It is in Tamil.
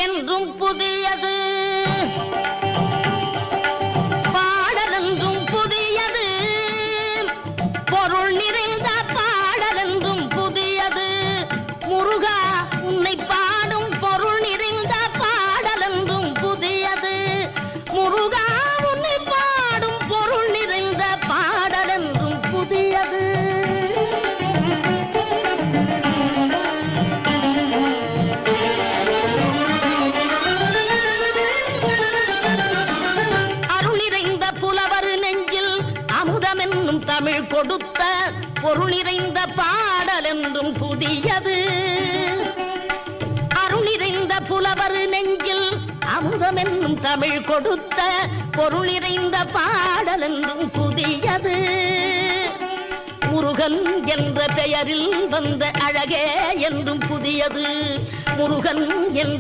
என்றும் புதியது, பாடலென்றும் புதியது, பொருள் நிறைந்த பாடலென்றும் புதியது. முருகா உன்னை பாடும் பொருள் நிறைந்த பாடலென்றும் புதியது. முருகா உன்னை பாடும் பொருள் நிறைந்த பாடலென்றும் புதியது. தமிழ் கொடுத்த பொருள் நிறைந்த பாடல் என்றும் புதியது. அருள் நிறைந்த புலவர் நெஞ்சில் அமுதம் என்னும் தமிழ் கொடுத்த பொருள் நிறைந்த பாடல் என்றும் புதியது. முருகன் என்ற பெயரில் வந்த அழகே என்றும் புதியது. முருகன் என்ற